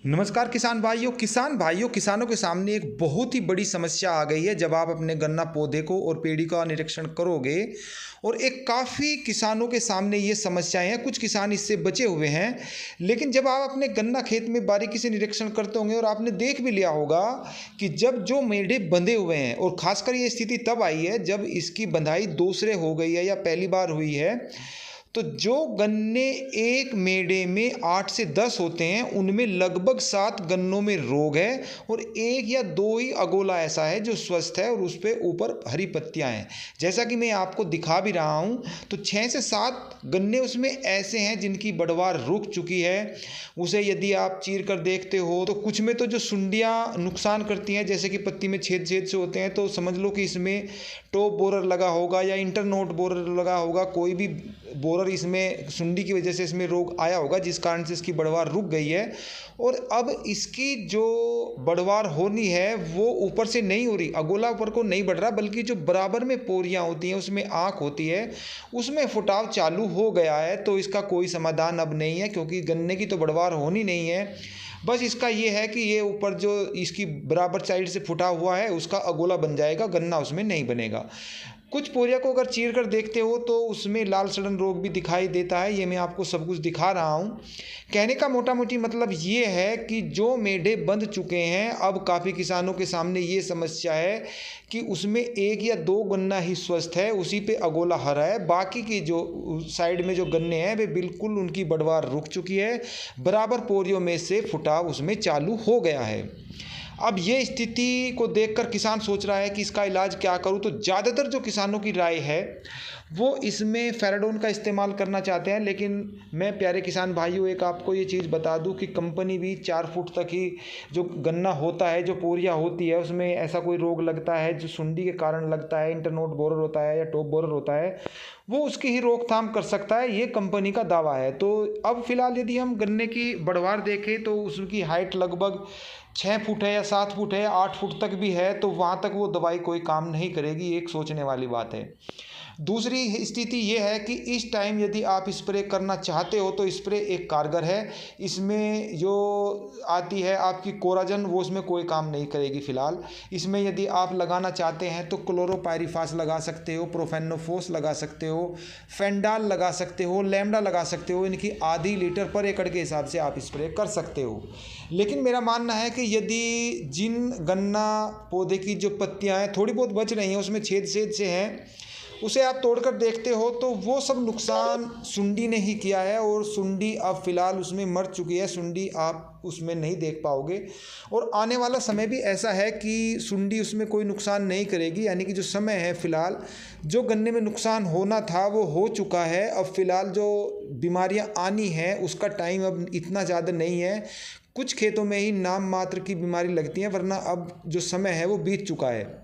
नमस्कार किसान भाइयों किसानों के सामने एक बहुत ही बड़ी समस्या आ गई है। जब आप अपने गन्ना पौधे को और पेड़ी का निरीक्षण करोगे और एक काफ़ी किसानों के सामने ये समस्याएं हैं, कुछ किसान इससे बचे हुए हैं। लेकिन जब आप अपने गन्ना खेत में बारीकी से निरीक्षण करते होंगे और आपने देख भी लिया होगा कि जब जो मेढ़े बंधे हुए हैं, और ख़ासकर ये स्थिति तब आई है जब इसकी बंधाई दूसरे हो गई है या पहली बार हुई है, तो जो गन्ने एक मेढ़े में 8 से 10 होते हैं उनमें लगभग 7 गन्नों में रोग है और 1 या 2 ही अगोला ऐसा है जो स्वस्थ है और उस पर ऊपर हरी पत्तियां हैं। जैसा कि मैं आपको दिखा भी रहा हूं, तो 6 से 7 गन्ने उसमें ऐसे हैं जिनकी बढ़वार रुक चुकी है। उसे यदि आप चीर कर देखते हो तो कुछ में तो जो सुंडियाँ नुकसान करती हैं, जैसे कि पत्ती में छेद छेद से होते हैं, तो समझ लो कि इसमें टॉप बोरर लगा होगा या इंटरनोट बोरर लगा होगा। कोई भी बोरर इसमें सुंडी की वजह से इसमें रोग आया होगा, जिस कारण से इसकी बढ़वार रुक गई है। और अब इसकी जो बढ़वार होनी है वो ऊपर से नहीं हो रही, अगोला ऊपर को नहीं बढ़ रहा, बल्कि जो बराबर में पोरियां होती हैं, उसमें आँख होती है, उसमें फुटाव चालू हो गया है। तो इसका कोई समाधान अब नहीं है, क्योंकि गन्ने की तो बढ़वार होनी नहीं है। बस इसका ये है कि ये ऊपर जो इसकी बराबर साइड से फुटा हुआ है उसका अगोला बन जाएगा, गन्ना उसमें नहीं बनेगा। कुछ पोरिया को अगर चीर कर देखते हो तो उसमें लाल सड़न रोग भी दिखाई देता है। ये मैं आपको सब कुछ दिखा रहा हूँ। कहने का मोटा मोटी मतलब ये है कि जो मेढ़े बंध चुके हैं, अब काफ़ी किसानों के सामने ये समस्या है कि उसमें 1 या 2 गन्ना ही स्वस्थ है, उसी पे अगोला हरा है। बाकी की जो साइड में जो गन्ने हैं वे बिल्कुल उनकी बढ़वार रुक चुकी है, बराबर पोरियों में से फुटाव उसमें चालू हो गया है। अब ये स्थिति को देखकर किसान सोच रहा है कि इसका इलाज क्या करूं। तो ज़्यादातर जो किसानों की राय है वो इसमें फेराडोन का इस्तेमाल करना चाहते हैं। लेकिन मैं प्यारे किसान भाइयों एक आपको ये चीज़ बता दूं कि कंपनी भी 4 फुट तक ही जो गन्ना होता है, जो पोरिया होती है, उसमें ऐसा कोई रोग लगता है जो सुंडी के कारण लगता है, इंटरनोट बोरर होता है या टॉप बोरर होता है, वो उसकी ही रोकथाम कर सकता है, ये कंपनी का दावा है। तो अब फिलहाल यदि हम गन्ने की बढ़वार देखें तो उसकी हाइट लगभग 6 फुट है या 7 फुट है, 8 फुट तक भी है, तो वहाँ तक वो दवाई कोई काम नहीं करेगी। एक सोचने वाली बात है। दूसरी स्थिति ये है कि इस टाइम यदि आप स्प्रे करना चाहते हो तो स्प्रे एक कारगर है। इसमें जो आती है आपकी कोराजन, वो इसमें कोई काम नहीं करेगी फ़िलहाल। इसमें यदि आप लगाना चाहते हैं तो क्लोरोपायरीफास लगा सकते हो, प्रोफेनोफोस लगा सकते हो, फेंडाल लगा सकते हो, लैम्डा लगा सकते हो। इनकी आधी लीटर पर एकड़ के हिसाब से आप स्प्रे कर सकते हो। लेकिन मेरा मानना है कि यदि जिन गन्ना पौधे की जो पत्तियां हैं थोड़ी बहुत बच रही हैं, उसमें छेद छेद से हैं, उसे आप तोड़कर देखते हो तो वो सब नुकसान सुंडी ने ही किया है। और सुंडी अब फ़िलहाल उसमें मर चुकी है, सुंडी आप उसमें नहीं देख पाओगे। और आने वाला समय भी ऐसा है कि सुंडी उसमें कोई नुकसान नहीं करेगी। यानी कि जो समय है फ़िलहाल, जो गन्ने में नुकसान होना था वो हो चुका है। अब फ़िलहाल जो बीमारियां आनी हैं उसका टाइम अब इतना ज़्यादा नहीं है। कुछ खेतों में ही नाम मात्र की बीमारी लगती है, वरना अब जो समय है वो बीत चुका है।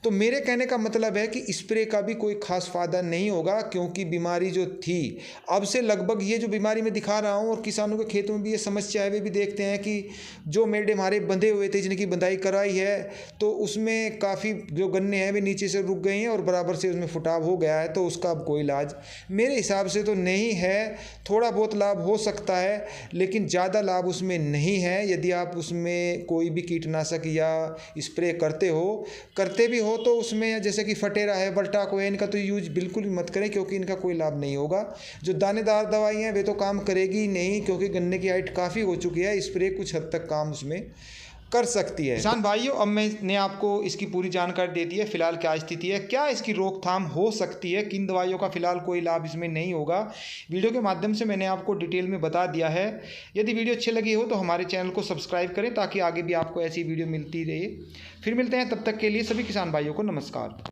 तो मेरे कहने का मतलब है कि स्प्रे का भी कोई ख़ास फ़ायदा नहीं होगा, क्योंकि बीमारी जो थी अब से लगभग, ये जो बीमारी मैं दिखा रहा हूँ और किसानों के खेतों में भी ये समस्या है, वे भी देखते हैं कि जो मेढ़े हमारे बंधे हुए थे, जिनकी बंधाई कराई है, तो उसमें काफ़ी जो गन्ने हैं वे नीचे से रुक गए हैं और बराबर से उसमें फुटाव हो गया है। तो उसका अब कोई इलाज मेरे हिसाब से तो नहीं है। थोड़ा बहुत लाभ हो सकता है, लेकिन ज़्यादा लाभ उसमें नहीं है। यदि आप उसमें कोई भी कीटनाशक या स्प्रे करते भी हो तो उसमें जैसे कि फटेरा है, बल्टाको है, इनका तो यूज बिल्कुल भी मत करें, क्योंकि इनका कोई लाभ नहीं होगा। जो दानेदार दवाई हैं वे तो काम करेगी ही नहीं, क्योंकि गन्ने की हाइट काफ़ी हो चुकी है। स्प्रे कुछ हद तक काम उसमें कर सकती है। किसान भाइयों, अब मैंने आपको इसकी पूरी जानकारी दे दी है। फिलहाल क्या स्थिति है, क्या इसकी रोकथाम हो सकती है, किन दवाइयों का फिलहाल कोई लाभ इसमें नहीं होगा, वीडियो के माध्यम से मैंने आपको डिटेल में बता दिया है। यदि वीडियो अच्छी लगी हो तो हमारे चैनल को सब्सक्राइब करें, ताकि आगे भी आपको ऐसी वीडियो मिलती रहे। फिर मिलते हैं, तब तक के लिए सभी किसान भाइयों को नमस्कार।